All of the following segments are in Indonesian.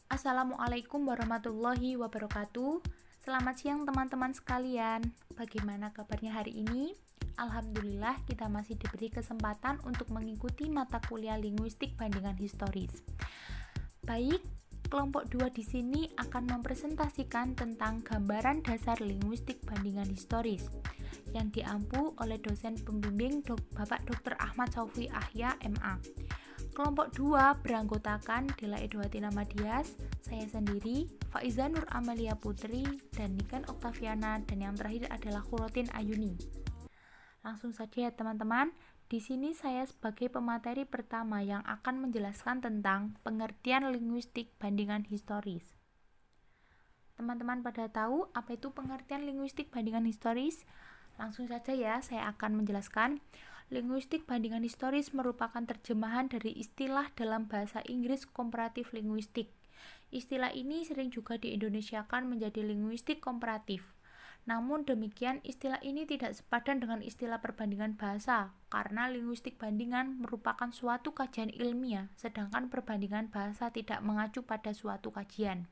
Assalamualaikum warahmatullahi wabarakatuh. Selamat siang teman-teman sekalian. Bagaimana kabarnya hari ini? Alhamdulillah kita masih diberi kesempatan untuk mengikuti mata kuliah linguistik bandingan historis. Baik, kelompok 2 di sini akan mempresentasikan tentang gambaran dasar linguistik bandingan historis yang diampu oleh dosen pembimbing Bapak Dr. Ahmad Saufi Ahya, MA. Kelompok 2 beranggotakan Dela Edwatina Madias, saya sendiri, Faiza Nur Amalia Putri, dan Niken Oktaviana, dan yang terakhir adalah Kurotin Ayuni. Langsung saja ya teman-teman, di sini saya sebagai pemateri pertama yang akan menjelaskan tentang pengertian linguistik bandingan historis. Teman-teman pada tahu apa itu pengertian linguistik bandingan historis? Langsung saja ya, saya akan menjelaskan. Linguistik bandingan historis merupakan terjemahan dari istilah dalam bahasa Inggris komparatif linguistik. Istilah ini sering juga diindonesiakan menjadi linguistik komparatif. Namun demikian, istilah ini tidak sepadan dengan istilah perbandingan bahasa, karena linguistik bandingan merupakan suatu kajian ilmiah, sedangkan perbandingan bahasa tidak mengacu pada suatu kajian.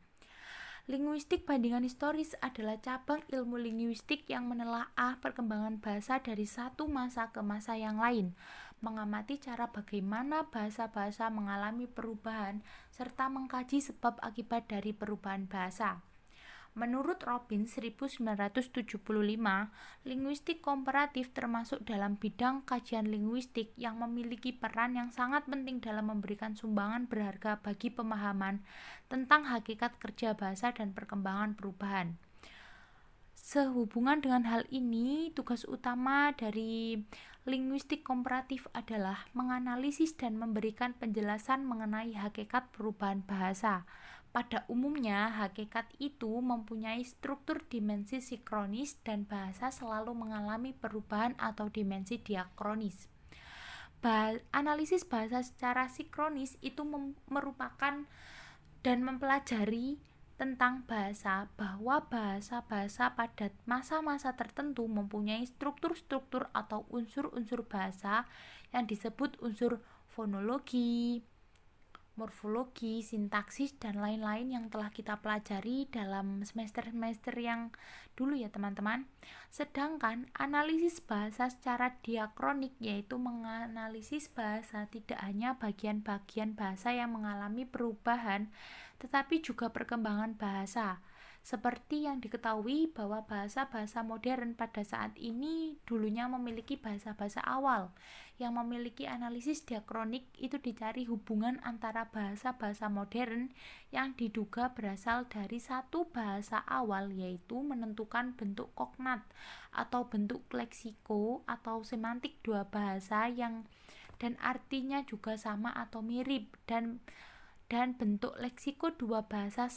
Linguistik bandingan historis adalah cabang ilmu linguistik yang menelaah perkembangan bahasa dari satu masa ke masa yang lain, mengamati cara bagaimana bahasa-bahasa mengalami perubahan, serta mengkaji sebab akibat dari perubahan bahasa. Menurut Robbins 1975, linguistik komparatif termasuk dalam bidang kajian linguistik yang memiliki peran yang sangat penting dalam memberikan sumbangan berharga bagi pemahaman tentang hakikat kerja bahasa dan perkembangan perubahan. Sehubungan dengan hal ini, tugas utama dari linguistik komparatif adalah menganalisis dan memberikan penjelasan mengenai hakikat perubahan bahasa. Pada umumnya, hakikat itu mempunyai struktur dimensi sinkronis dan bahasa selalu mengalami perubahan atau dimensi diakronis. Analisis bahasa secara sinkronis itu merupakan dan mempelajari tentang bahasa, bahwa bahasa-bahasa pada masa-masa tertentu mempunyai struktur-struktur atau unsur-unsur bahasa yang disebut unsur fonologi, morfologi, sintaksis, dan lain-lain yang telah kita pelajari dalam semester-semester yang dulu ya teman-teman. Sedangkan analisis bahasa secara diakronik yaitu menganalisis bahasa tidak hanya bagian-bagian bahasa yang mengalami perubahan, tetapi juga perkembangan bahasa. Seperti yang diketahui bahwa bahasa-bahasa modern pada saat ini dulunya memiliki bahasa-bahasa awal. Yang memiliki analisis diakronik itu dicari hubungan antara bahasa-bahasa modern yang diduga berasal dari satu bahasa awal, yaitu menentukan bentuk kognat atau bentuk leksiko atau semantik dua bahasa yang dan artinya juga sama atau mirip, dan bentuk leksiko dua bahasa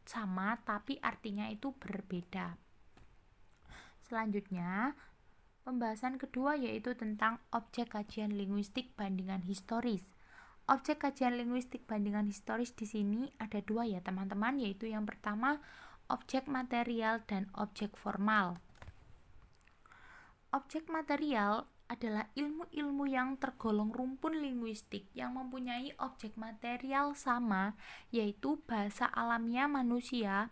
sama tapi artinya itu berbeda. Selanjutnya, pembahasan kedua yaitu tentang objek kajian linguistik bandingan historis. Objek kajian linguistik bandingan historis di sini ada dua ya teman-teman, yaitu yang pertama objek material dan objek formal. Objek material adalah ilmu-ilmu yang tergolong rumpun linguistik yang mempunyai objek material sama, yaitu bahasa alamiah manusia.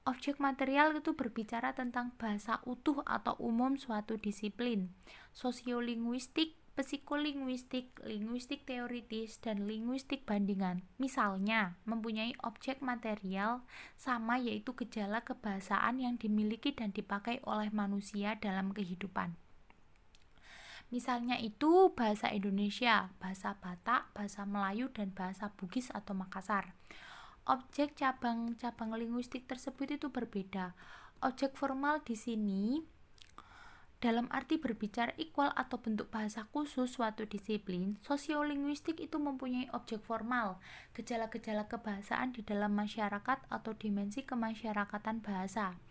Objek material itu berbicara tentang bahasa utuh atau umum suatu disiplin, sosiolinguistik, psikolinguistik, linguistik teoritis, dan linguistik bandingan. Misalnya, mempunyai objek material sama yaitu gejala kebahasaan yang dimiliki dan dipakai oleh manusia dalam kehidupan. Misalnya itu bahasa Indonesia, bahasa Batak, bahasa Melayu, dan bahasa Bugis atau Makassar. Objek cabang-cabang linguistik tersebut itu berbeda. Objek formal di sini dalam arti berbicara equal atau bentuk bahasa khusus suatu disiplin. Sosiolinguistik itu mempunyai objek formal, gejala-gejala kebahasaan di dalam masyarakat atau dimensi kemasyarakatan bahasa.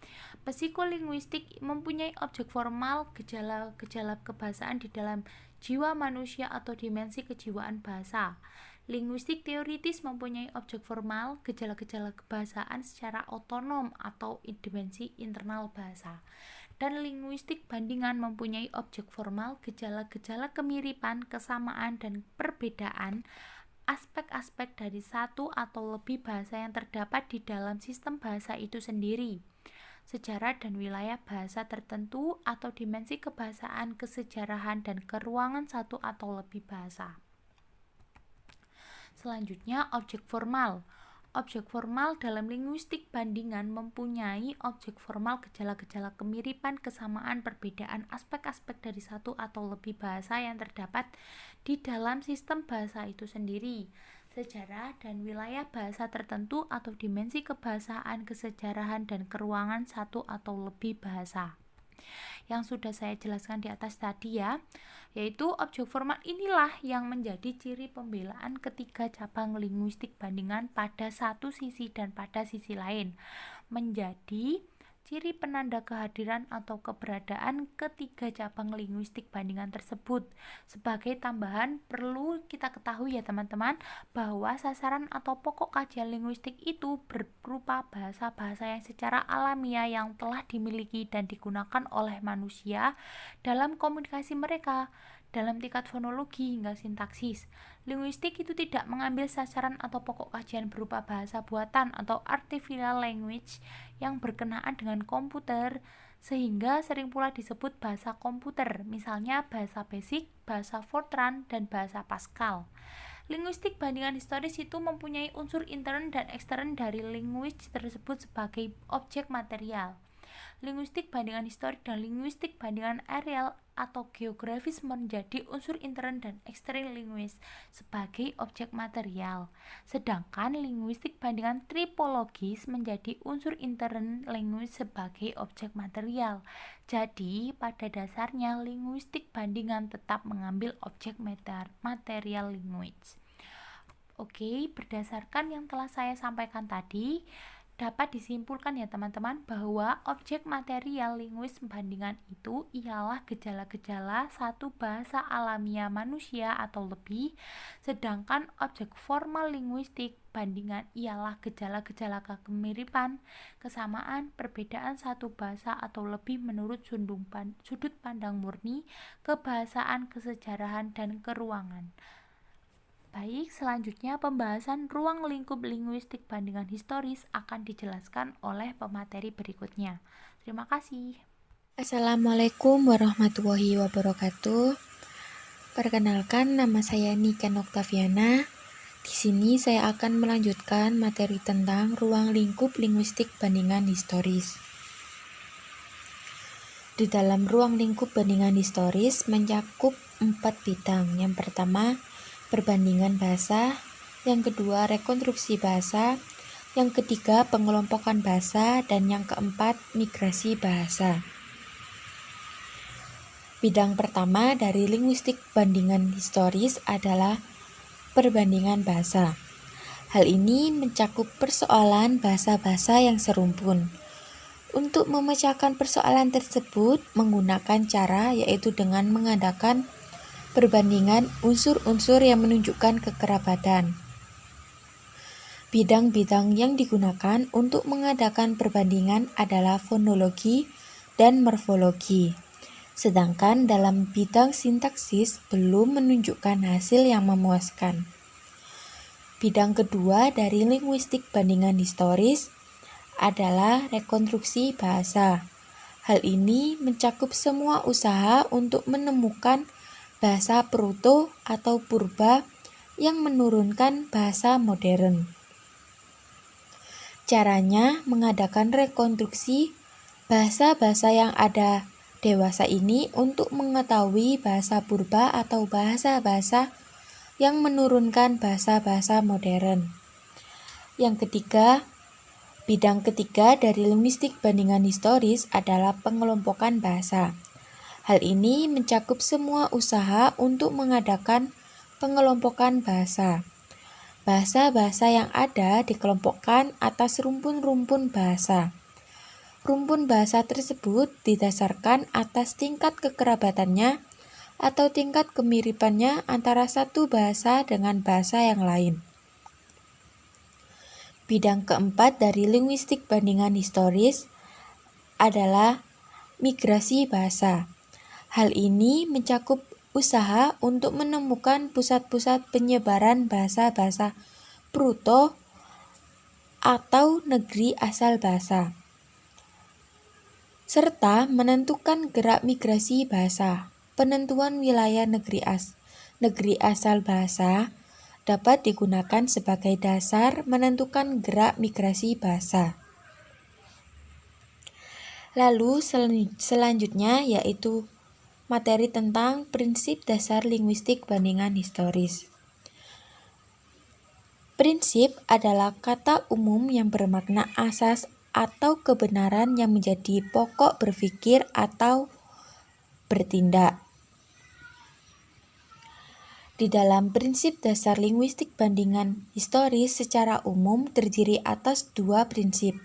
Psikolinguistik mempunyai objek formal, gejala-gejala kebahasaan di dalam jiwa manusia atau dimensi kejiwaan bahasa. Linguistik teoritis mempunyai objek formal, gejala-gejala kebahasaan secara otonom atau dimensi internal bahasa. Dan linguistik bandingan mempunyai objek formal, gejala-gejala kemiripan, kesamaan, dan perbedaan aspek-aspek dari satu atau lebih bahasa yang terdapat di dalam sistem bahasa itu sendiri, sejarah dan wilayah bahasa tertentu atau dimensi kebahasaan, kesejarahan, dan keruangan satu atau lebih bahasa. Selanjutnya, objek formal. Objek formal dalam linguistik bandingan mempunyai objek formal gejala-gejala kemiripan, kesamaan, perbedaan aspek-aspek dari satu atau lebih bahasa yang terdapat di dalam sistem bahasa itu sendiri, sejarah dan wilayah bahasa tertentu atau dimensi kebahasaan, kesejarahan, dan keruangan satu atau lebih bahasa. Yang sudah saya jelaskan di atas tadi ya, yaitu objek formal inilah yang menjadi ciri pembelaan ketiga cabang linguistik bandingan pada satu sisi dan pada sisi lain, menjadi ciri penanda kehadiran atau keberadaan ketiga cabang linguistik bandingan tersebut. Sebagai tambahan, perlu kita ketahui ya teman-teman, bahwa sasaran atau pokok kajian linguistik itu berupa bahasa-bahasa yang secara alamiah yang telah dimiliki dan digunakan oleh manusia dalam komunikasi mereka, dalam tingkat fonologi hingga sintaksis. Linguistik itu tidak mengambil sasaran atau pokok kajian berupa bahasa buatan atau artificial language yang berkenaan dengan komputer, sehingga sering pula disebut bahasa komputer, misalnya bahasa basic, bahasa Fortran, dan bahasa Pascal. Linguistik bandingan historis itu mempunyai unsur intern dan ekstern dari linguis tersebut sebagai objek material. Linguistik bandingan historik dan linguistik bandingan areal atau geografis menjadi unsur intern dan ekstern linguis sebagai objek material. Sedangkan linguistik bandingan tripologis menjadi unsur intern linguis sebagai objek material. Jadi, pada dasarnya linguistik bandingan tetap mengambil objek material linguis. Oke, berdasarkan yang telah saya sampaikan tadi, dapat disimpulkan ya teman-teman bahwa objek material linguis bandingan itu ialah gejala-gejala satu bahasa alamiah manusia atau lebih, sedangkan objek formal linguistik bandingan ialah gejala-gejala kemiripan, kesamaan, perbedaan satu bahasa atau lebih menurut sudut pandang murni, kebahasaan, kesejarahan, dan keruangan. Baik, selanjutnya pembahasan ruang lingkup linguistik bandingan historis akan dijelaskan oleh pemateri berikutnya. Terima kasih. Assalamualaikum warahmatullahi wabarakatuh. Perkenalkan, nama saya Niken Oktaviana. Di sini saya akan melanjutkan materi tentang ruang lingkup linguistik bandingan historis. Di dalam ruang lingkup bandingan historis mencakup 4 bidang. Yang pertama, perbandingan bahasa, yang kedua rekonstruksi bahasa, yang ketiga pengelompokan bahasa, dan yang keempat migrasi bahasa. Bidang pertama dari linguistik bandingan historis adalah perbandingan bahasa. Hal ini mencakup persoalan bahasa-bahasa yang serumpun. Untuk memecahkan persoalan tersebut menggunakan cara yaitu dengan mengadakan perbandingan unsur-unsur yang menunjukkan kekerabatan. Bidang-bidang yang digunakan untuk mengadakan perbandingan adalah fonologi dan morfologi. Sedangkan dalam bidang sintaksis belum menunjukkan hasil yang memuaskan. Bidang kedua dari linguistik bandingan historis adalah rekonstruksi bahasa. Hal ini mencakup semua usaha untuk menemukan bahasa proto atau purba yang menurunkan bahasa modern. Caranya mengadakan rekonstruksi bahasa-bahasa yang ada dewasa ini untuk mengetahui bahasa purba atau bahasa-bahasa yang menurunkan bahasa-bahasa modern. Yang ketiga, bidang ketiga dari linguistik bandingan historis adalah pengelompokan bahasa. Hal ini mencakup semua usaha untuk mengadakan pengelompokan bahasa. Bahasa-bahasa yang ada dikelompokkan atas rumpun-rumpun bahasa. Rumpun bahasa tersebut didasarkan atas tingkat kekerabatannya atau tingkat kemiripannya antara satu bahasa dengan bahasa yang lain. Bidang keempat dari linguistik bandingan historis adalah migrasi bahasa. Hal ini mencakup usaha untuk menemukan pusat-pusat penyebaran bahasa-bahasa Pruto atau negeri asal bahasa, serta menentukan gerak migrasi bahasa. Penentuan wilayah negeri asal bahasa dapat digunakan sebagai dasar menentukan gerak migrasi bahasa. Lalu selanjutnya yaitu materi tentang prinsip dasar linguistik bandingan historis. Prinsip adalah kata umum yang bermakna asas atau kebenaran yang menjadi pokok berpikir atau bertindak. Di dalam prinsip dasar linguistik bandingan historis secara umum terdiri atas dua prinsip,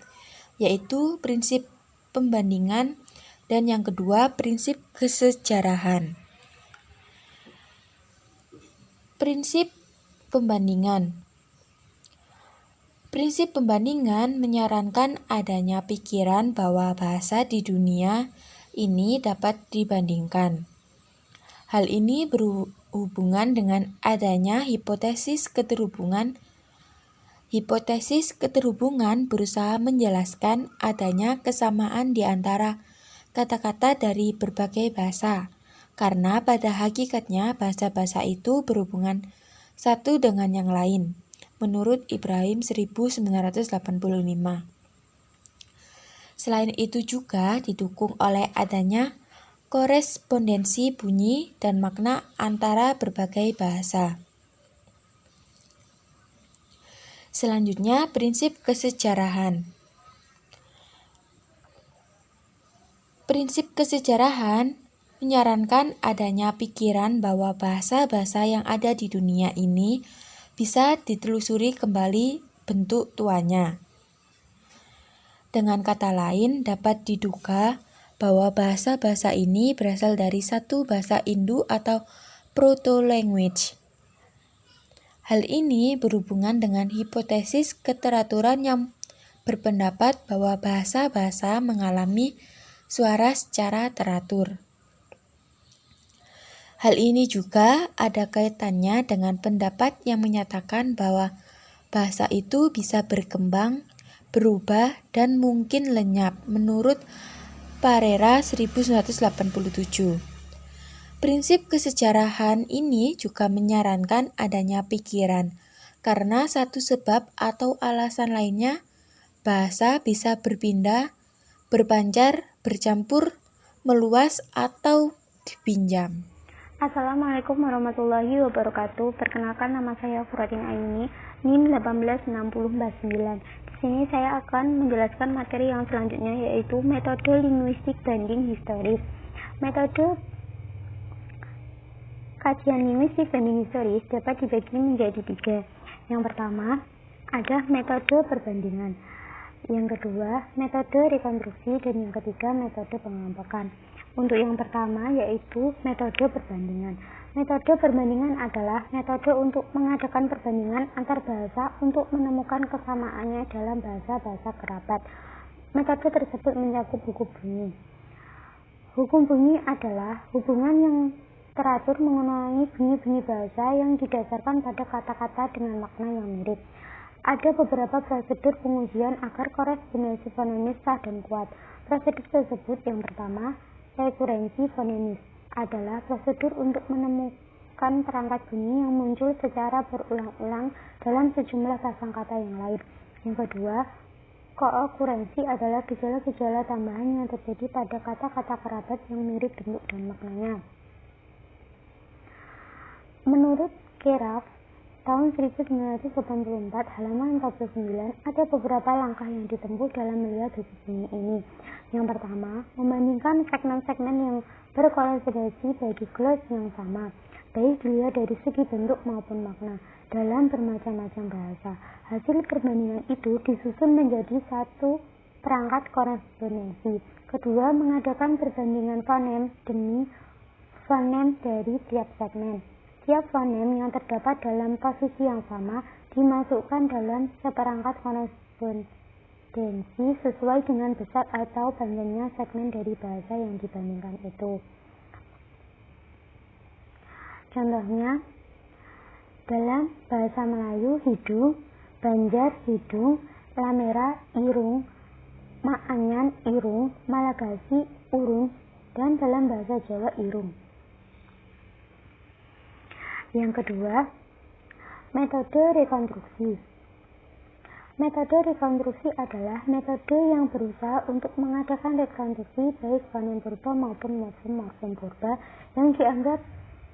yaitu prinsip pembandingan dan yang kedua prinsip kesejarahan. Prinsip pembandingan. Prinsip pembandingan menyarankan adanya pikiran bahwa bahasa di dunia ini dapat dibandingkan. Hal ini berhubungan dengan adanya hipotesis keterhubungan. Hipotesis keterhubungan berusaha menjelaskan adanya kesamaan di antara kata-kata dari berbagai bahasa, karena pada hakikatnya bahasa-bahasa itu berhubungan satu dengan yang lain, menurut Ibrahim 1985. Selain itu juga didukung oleh adanya korespondensi bunyi dan makna antara berbagai bahasa. Selanjutnya, prinsip kesejarahan. Prinsip kesejarahan menyarankan adanya pikiran bahwa bahasa-bahasa yang ada di dunia ini bisa ditelusuri kembali bentuk tuanya. Dengan kata lain, dapat diduga bahwa bahasa-bahasa ini berasal dari satu bahasa Hindu atau proto-language. Hal ini berhubungan dengan hipotesis keteraturan yang berpendapat bahwa bahasa-bahasa mengalami suara secara teratur. Hal ini juga ada kaitannya dengan pendapat yang menyatakan bahwa bahasa itu bisa berkembang, berubah, dan mungkin lenyap menurut Parera 1987. Prinsip kesejarahan ini juga menyarankan adanya pikiran, karena satu sebab atau alasan lainnya, bahasa bisa berpindah, berpancar, bercampur, meluas, atau dipinjam. Assalamualaikum warahmatullahi wabarakatuh. Perkenalkan, nama saya Furatin Aini, NIM 186049. Di sini saya akan menjelaskan materi yang selanjutnya, yaitu metode linguistik banding historis. Metode kajian linguistik banding historis dapat dibagi menjadi 3. Yang pertama, ada metode perbandingan. Yang kedua, metode rekonstruksi, dan yang ketiga, metode pengelompokan. Untuk yang pertama, yaitu metode perbandingan. Metode perbandingan adalah metode untuk mengadakan perbandingan antar bahasa untuk menemukan kesamaannya dalam bahasa-bahasa kerabat. Metode tersebut mencakup hukum bunyi. Hukum bunyi adalah hubungan yang teratur mengenai bunyi-bunyi bahasa yang didasarkan pada kata-kata dengan makna yang mirip. Ada beberapa prosedur pengujian agar korespondensi fonemis sah dan kuat. Prosedur tersebut yang pertama, rekurensi fonemis, adalah prosedur untuk menemukan perangkat bunyi yang muncul secara berulang-ulang dalam sejumlah pasangkata yang lain. Yang kedua, kookurensi adalah gejala-gejala tambahan yang terjadi pada kata-kata kerabat yang mirip bentuk dan maknanya. Menurut Keraf, tahun 1984, halaman 49, ada beberapa langkah yang ditempuh dalam melihat hukum bunyi ini. Yang pertama, membandingkan segmen-segmen yang berkorespondensi bagi clause yang sama, baik dilihat dari segi bentuk maupun makna, dalam bermacam-macam bahasa. Hasil perbandingan itu disusun menjadi satu perangkat korespondensi. Kedua, mengadakan perbandingan fonem demi fonem dari tiap segmen. Tiap fonem yang terdapat dalam posisi yang sama dimasukkan dalam seperangkat korespondensi sesuai dengan besar atau panjangnya segmen dari bahasa yang dibandingkan itu. Contohnya, dalam bahasa Melayu hidung, Banjar hidung, Lamera irung, Maanyan irung, Malagasy urung, dan dalam bahasa Jawa irung. Yang kedua, metode rekonstruksi. Metode rekonstruksi adalah metode yang berusaha untuk mengadakan rekonstruksi baik fonem purba maupun morfem purba yang dianggap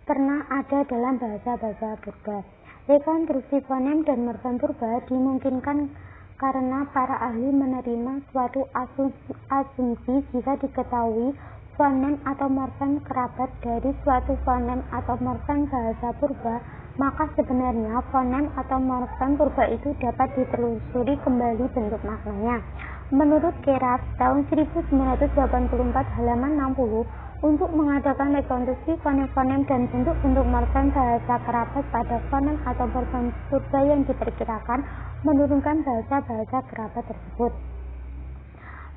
pernah ada dalam bahasa-bahasa purba. Rekonstruksi fonem dan morfem purba dimungkinkan karena para ahli menerima suatu asumsi jika diketahui fonem atau morfem kerabat dari suatu fonem atau morfem bahasa purba, maka sebenarnya fonem atau morfem purba itu dapat ditelusuri kembali bentuk maknanya. Menurut Keras tahun 1984 halaman 60, untuk mengadakan rekonstruksi fonem-fonem dan bentuk-bentuk morfem bahasa kerabat pada fonem atau morfem purba yang diperkirakan menurunkan bahasa-bahasa kerabat tersebut,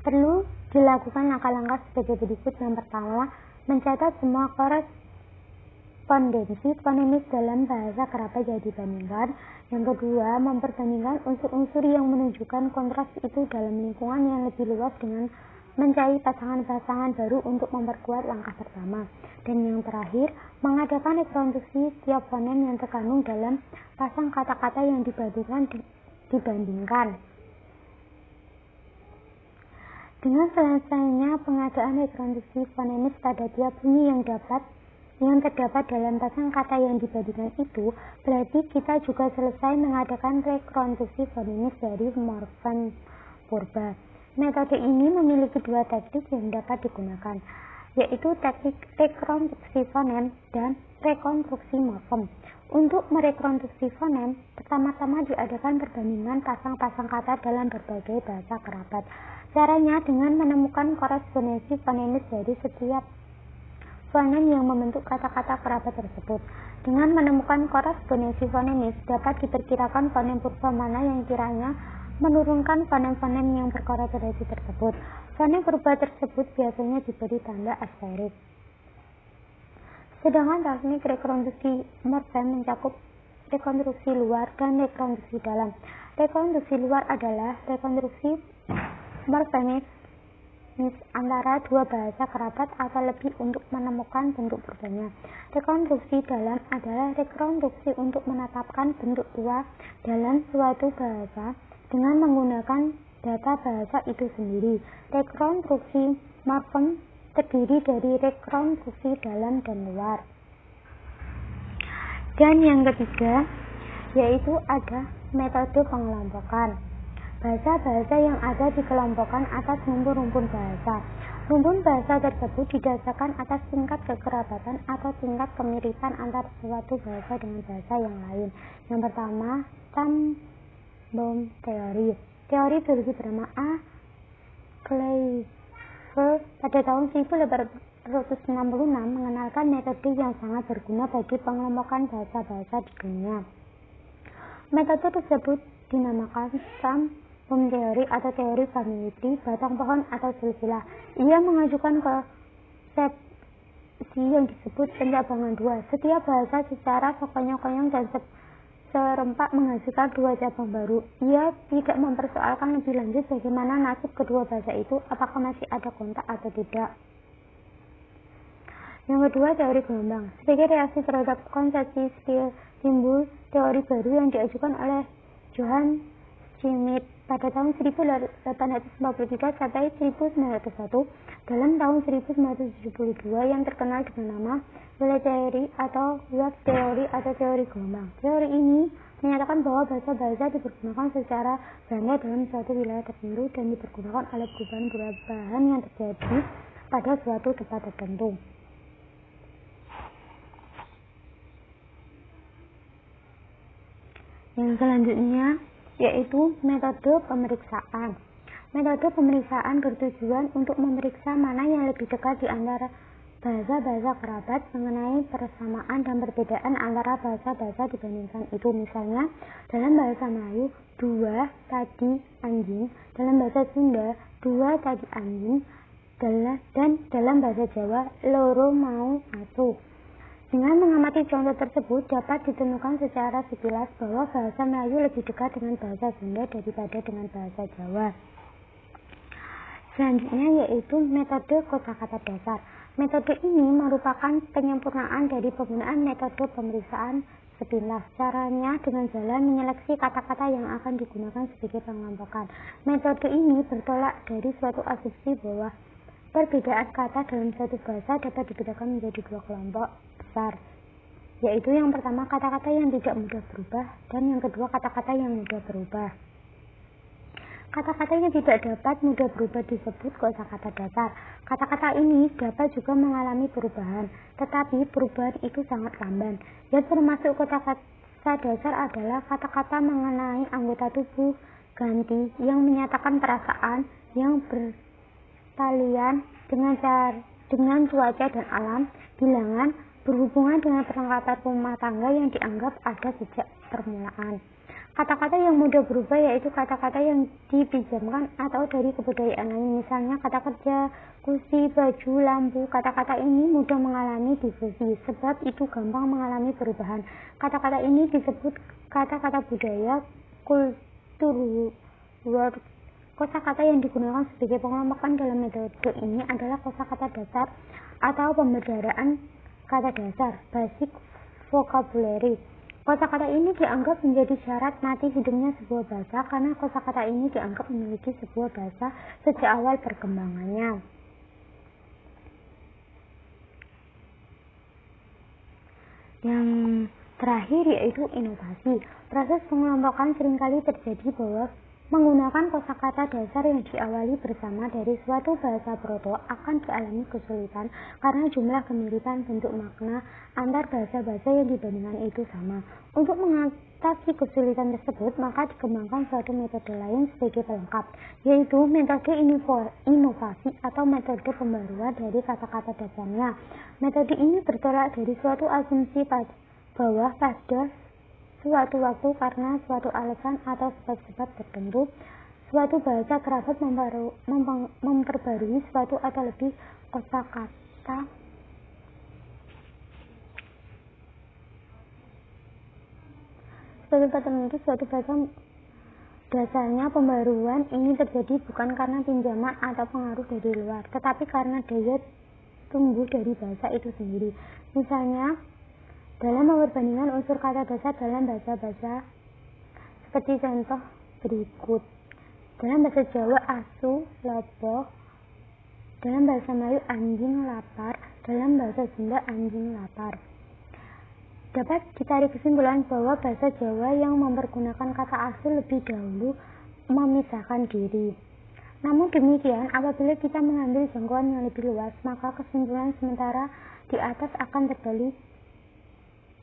perlu dilakukan langkah-langkah sebagai berikut. Yang pertama, mencatat semua korespondensi fonemis dalam bahasa kerabat yang dibandingkan. Yang kedua, memperbandingkan unsur-unsur yang menunjukkan kontras itu dalam lingkungan yang lebih luas dengan mencari pasangan-pasangan baru untuk memperkuat langkah pertama. Dan yang terakhir, mengadakan rekonstruksi tiap fonem yang terkandung dalam pasang kata-kata yang dibandingkan. Dengan selesainya pengadaan rekonstruksi fonemis pada tiap bunyi yang terdapat dalam pasang kata yang dibandingkan itu, berarti kita juga selesai mengadakan rekonstruksi fonemis dari morfem purba. Metode ini memiliki dua teknik yang dapat digunakan, yaitu teknik rekonstruksi fonem dan rekonstruksi morfem. Untuk merekonstruksi fonem, pertama-tama diadakan perbandingan pasang-pasang kata dalam berbagai bahasa kerabat. Caranya dengan menemukan korespondensi fonemis dari setiap fonem yang membentuk kata-kata kerabat tersebut. Dengan menemukan korespondensi fonemis, dapat diperkirakan fonem purba mana yang kiranya menurunkan fonem-fonem yang berkorespondensi tersebut. Fonem purba tersebut biasanya diberi tanda asterik. Sedangkan teknik rekonstruksi morfem mencakup rekonstruksi luar dan rekonstruksi dalam. Rekonstruksi luar adalah rekonstruksi morfemis antara dua bahasa kerabat atau lebih untuk menemukan bentuk purbanya. Rekonstruksi dalam adalah rekonstruksi untuk menetapkan bentuk tua dalam suatu bahasa dengan menggunakan data bahasa itu sendiri. Rekonstruksi morfem terdiri dari rekonstruksi dalam dan luar. Dan yang ketiga, yaitu ada metode pengelompokan. Bahasa-bahasa yang ada dikelompokkan atas rumpun-rumpun bahasa. Rumpun bahasa tersebut didasarkan atas tingkat kekerabatan atau tingkat kemiripan antara suatu bahasa dengan bahasa yang lain. Yang pertama, Sandbaum teori. Teori biologi bernama A. Pada tahun 1866 mengenalkan metode yang sangat berguna bagi pengelompokan bahasa-bahasa di dunia. Metode tersebut dinamakan Sandbaum teori atau teori famili, batang pohon atau silsilah. Ia mengajukan konsepsi yang disebut pencabangan dua. Setiap bahasa secara sekonyong-konyong dan serempak menghasilkan dua cabang baru. Ia tidak mempersoalkan lebih lanjut bagaimana nasib kedua bahasa itu, apakah masih ada kontak atau tidak. Yang kedua, teori gelombang. Sebagai reaksi terhadap konsepsi timbul teori baru yang diajukan oleh Johann Schmidt pada tahun 1843 sampai 1901. Dalam tahun 1972 yang terkenal dengan nama Wave teori atau wave teori atau teori gelombang. Teori ini menyatakan bahwa bahasa-bahasa dipergunakan secara ganda dalam suatu wilayah tertentu dan dipergunakan oleh perubahan-perubahan yang terjadi pada suatu tempat tertentu. Yang selanjutnya yaitu metode pemeriksaan. Metode pemeriksaan bertujuan untuk memeriksa mana yang lebih dekat di antara bahasa-bahasa kerabat mengenai persamaan dan perbedaan antara bahasa-bahasa dibandingkan itu. Misalnya, dalam bahasa Melayu, dua tadi anjing, dalam bahasa Sunda, dua tadi anjing, dan dalam bahasa Jawa, loro mau atu. Dengan mengamati contoh tersebut, dapat ditemukan secara sekilas bahwa bahasa Melayu lebih dekat dengan bahasa Sunda daripada dengan bahasa Jawa. Selanjutnya yaitu metode kosakata dasar. Metode ini merupakan penyempurnaan dari penggunaan metode pemeriksaan sebilas. Caranya dengan jalan menyeleksi kata-kata yang akan digunakan sebagai pengelompokan. Metode ini bertolak dari suatu asumsi bahwa perbedaan kata dalam suatu bahasa dapat dibedakan menjadi dua kelompok besar, yaitu yang pertama kata-kata yang tidak mudah berubah dan yang kedua kata-kata yang mudah berubah. Kata-kata yang tidak dapat mudah berubah disebut kosakata dasar. Kata-kata ini dapat juga mengalami perubahan, tetapi perubahan itu sangat lamban. Yang termasuk kosakata dasar adalah kata-kata mengenai anggota tubuh, ganti, yang menyatakan perasaan, yang bertalian dengan cuaca dan alam, bilangan, berhubungan dengan perlengkapan rumah tangga yang dianggap ada sejak permulaan. Kata-kata yang mudah berubah yaitu kata-kata yang dipinjamkan atau dari kebudayaan lain, misalnya kata kerja, kursi, baju, lampu. Kata-kata ini mudah mengalami difusi, sebab itu gampang mengalami perubahan. Kata-kata ini disebut kata-kata budaya, kultur. Kosakata yang digunakan sebagai pengelompokan dalam metode ini adalah kosakata dasar atau pembedaraan kata dasar, basic vocabulary. Kosakata ini dianggap menjadi syarat mati hidupnya sebuah bahasa karena kosakata ini dianggap memiliki sebuah bahasa sejak awal perkembangannya. Yang terakhir yaitu inovasi. Proses pengelompokan seringkali terjadi bahwa menggunakan kosakata dasar yang diawali bersama dari suatu bahasa proto akan dialami kesulitan karena jumlah kemiripan bentuk makna antar bahasa-bahasa yang dibandingkan itu sama. Untuk mengatasi kesulitan tersebut, maka dikembangkan suatu metode lain sebagai pelengkap, yaitu metode inovasi atau metode pembaruan dari kata-kata dasarnya. Metode ini bertolak dari suatu asumsi bahwa pada suatu waktu karena suatu alasan atau sebab-sebab tertentu, suatu bahasa kerabat memperbarui suatu atau lebih kosakata tertentu. Suatu bahasa dasarnya pembaruan ini terjadi bukan karena pinjaman atau pengaruh dari luar, tetapi karena daya tumbuh dari bahasa itu sendiri. Misalnya dalam memperbandingkan unsur kata dasar dalam bahasa-bahasa seperti contoh berikut. Dalam bahasa Jawa asu, lopo. Dalam bahasa Melayu anjing, lapar. Dalam bahasa Sunda anjing, lapar. Dapat ditarik kesimpulan bahwa bahasa Jawa yang mempergunakan kata asu lebih dahulu memisahkan diri. Namun demikian, apabila kita mengambil jangkauan yang lebih luas, maka kesimpulan sementara di atas akan terbalik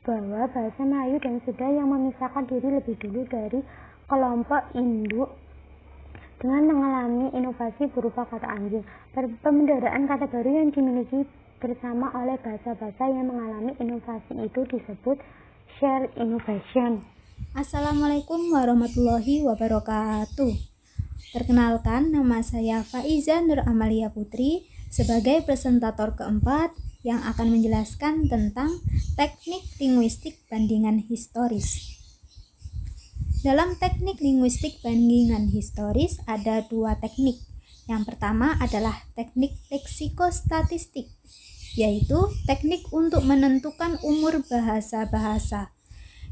bahwa bahasa Melayu dan Sunda yang memisahkan diri lebih dulu dari kelompok induk dengan mengalami inovasi berupa kata anjing. Pembendaraan kata baru yang dimiliki bersama oleh bahasa-bahasa yang mengalami inovasi itu disebut shared innovation. Assalamualaikum warahmatullahi wabarakatuh. Perkenalkan, nama saya Faiza Nur Amalia Putri sebagai presentator keempat yang akan menjelaskan tentang teknik linguistik bandingan historis. Dalam teknik linguistik bandingan historis ada dua teknik. Yang pertama adalah teknik leksikostatistik, yaitu teknik untuk menentukan umur bahasa-bahasa.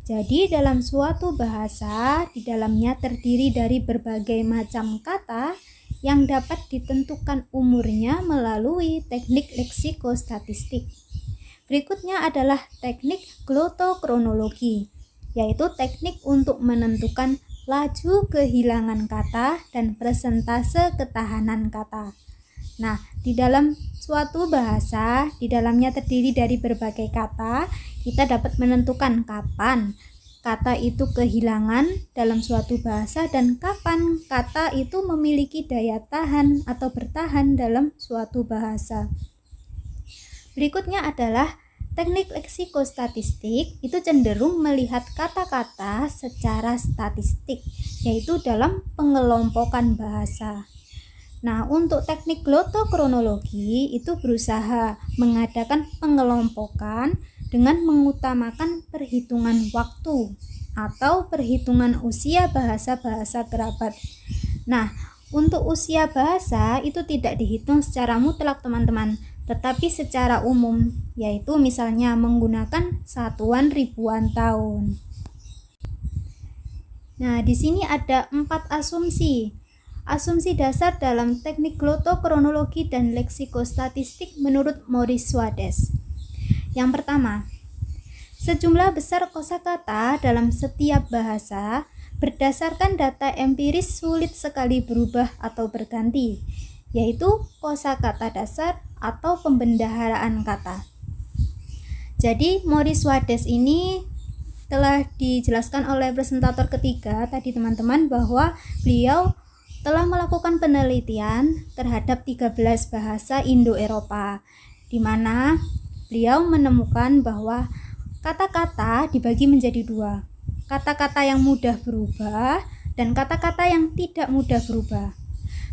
Jadi dalam suatu bahasa, di dalamnya terdiri dari berbagai macam kata yang dapat ditentukan umurnya melalui teknik leksikostatistik. Berikutnya adalah teknik glotokronologi, yaitu teknik untuk menentukan laju kehilangan kata dan persentase ketahanan kata. Nah, di dalam suatu bahasa, di dalamnya terdiri dari berbagai kata, kita dapat menentukan kapan kata itu kehilangan dalam suatu bahasa dan kapan kata itu memiliki daya tahan atau bertahan dalam suatu bahasa. Berikutnya adalah teknik leksikostatistik, itu cenderung melihat kata-kata secara statistik, yaitu dalam pengelompokan bahasa. Nah, untuk teknik glotokronologi itu berusaha mengadakan pengelompokan dengan mengutamakan perhitungan waktu atau perhitungan usia bahasa-bahasa kerabat. Nah, untuk usia bahasa itu tidak dihitung secara mutlak teman-teman, tetapi secara umum, yaitu misalnya menggunakan satuan ribuan tahun. Nah, di sini ada 4 asumsi. Asumsi dasar dalam teknik glotokronologi dan leksikostatistik menurut Maurice Swades. Yang pertama, sejumlah besar kosakata dalam setiap bahasa berdasarkan data empiris sulit sekali berubah atau berganti, yaitu kosakata dasar atau pembendaharaan kata. Jadi Maurice Swades ini telah dijelaskan oleh presentator ketiga tadi teman-teman, bahwa beliau telah melakukan penelitian terhadap 13 bahasa Indo-Eropa, di mana beliau menemukan bahwa kata-kata dibagi menjadi 2, kata-kata yang mudah berubah dan kata-kata yang tidak mudah berubah.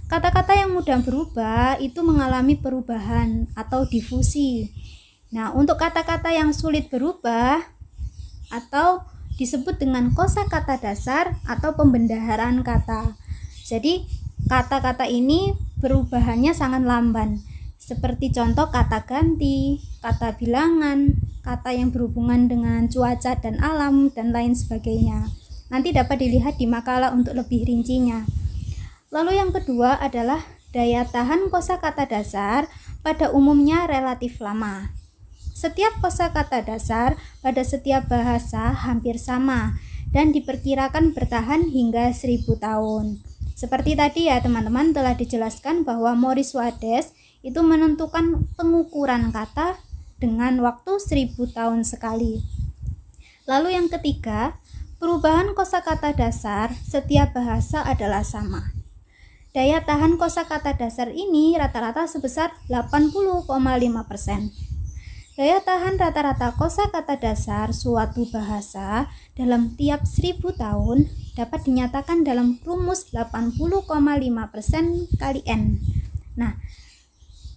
Kata-kata yang mudah berubah itu mengalami perubahan atau difusi. Nah, untuk kata-kata yang sulit berubah atau disebut dengan kosakata dasar atau pembendaharaan kata. Jadi kata-kata ini perubahannya sangat lamban, seperti contoh kata ganti, kata bilangan, kata yang berhubungan dengan cuaca dan alam, dan lain sebagainya. Nanti dapat dilihat di makalah untuk lebih rincinya. Lalu yang kedua adalah daya tahan kosakata dasar pada umumnya relatif lama. Setiap kosakata dasar pada setiap bahasa hampir sama dan diperkirakan bertahan hingga 1000 tahun. Seperti tadi ya teman-teman telah dijelaskan bahwa Maurice Swades itu menentukan pengukuran kata dengan waktu 1000 tahun sekali. Lalu yang ketiga, perubahan kosakata dasar setiap bahasa adalah sama. Daya tahan kosakata dasar ini rata-rata sebesar 80,5%. Daya tahan rata-rata kosakata dasar suatu bahasa dalam tiap 1000 tahun dapat dinyatakan dalam rumus 80,5% kali N. Nah,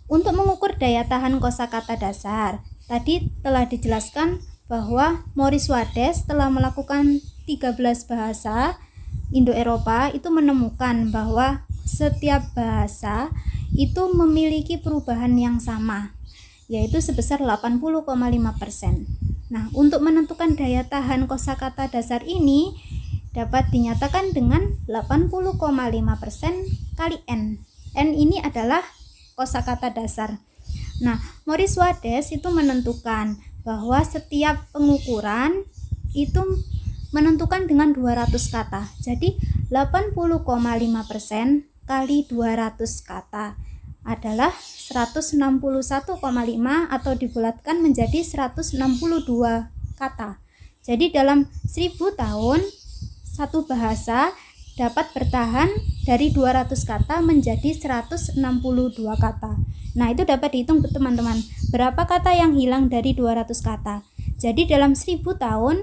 untuk mengukur daya tahan kosakata dasar, tadi telah dijelaskan bahwa Maurice Swades telah melakukan 13 bahasa Indo-Eropa itu menemukan bahwa setiap bahasa itu memiliki perubahan yang sama, yaitu sebesar 80,5%. Nah, untuk menentukan daya tahan kosakata dasar ini dapat dinyatakan dengan 80,5% kali N. N ini adalah kosakata dasar. Nah, Maurice Swades itu menentukan bahwa setiap pengukuran itu menentukan dengan 200 kata. Jadi 80,5% kali 200 kata adalah 161,5 atau dibulatkan menjadi 162 kata. Jadi dalam 1000 tahun satu bahasa dapat bertahan dari 200 kata menjadi 162 kata. Nah, itu dapat dihitung teman-teman, berapa kata yang hilang dari 200 kata. Jadi dalam 1000 tahun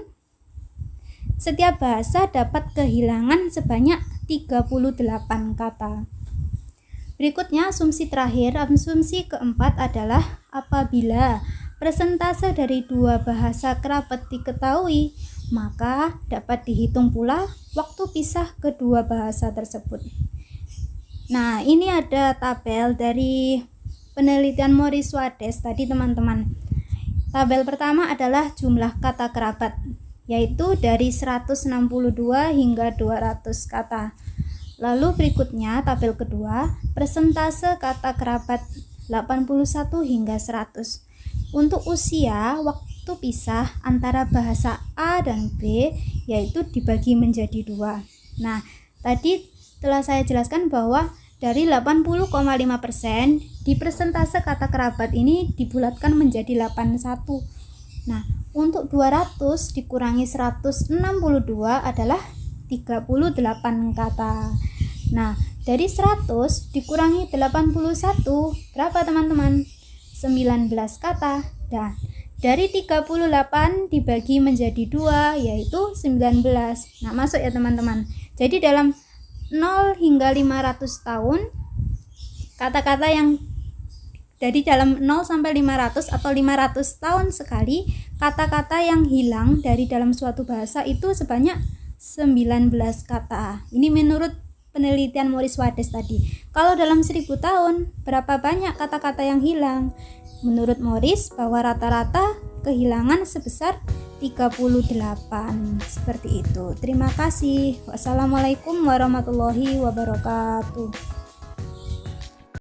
setiap bahasa dapat kehilangan sebanyak 38 kata. Berikutnya asumsi terakhir, asumsi keempat adalah apabila persentase dari 2 bahasa kerabat diketahui, maka dapat dihitung pula waktu pisah kedua bahasa tersebut. Nah, ini ada tabel dari penelitian Maurice Swades tadi teman-teman. Tabel pertama adalah jumlah kata kerabat, yaitu dari 162 hingga 200 kata. Lalu berikutnya tabel kedua, persentase kata kerabat 81 hingga 100. Untuk usia, waktu pisah antara bahasa A dan B yaitu dibagi menjadi 2. Nah, tadi telah saya jelaskan bahwa dari 80,5% di persentase kata kerabat ini dibulatkan menjadi 81. Nah, untuk 200 dikurangi 162 adalah 38 kata. Nah, dari 100 dikurangi 81 berapa teman-teman? 19 kata. Dan dari 38 dibagi menjadi 2 yaitu 19. Nah, masuk ya teman-teman. Jadi dalam 0 hingga 500 tahun kata-kata yang Jadi dalam 0 sampai 500 atau 500 tahun sekali, kata-kata yang hilang dari dalam suatu bahasa itu sebanyak 19 kata. Ini menurut penelitian Maurice Wades tadi. Kalau dalam 1000 tahun, berapa banyak kata-kata yang hilang? Menurut Maurice, bahwa rata-rata kehilangan sebesar 38. Seperti itu. Terima kasih. Wassalamualaikum warahmatullahi wabarakatuh.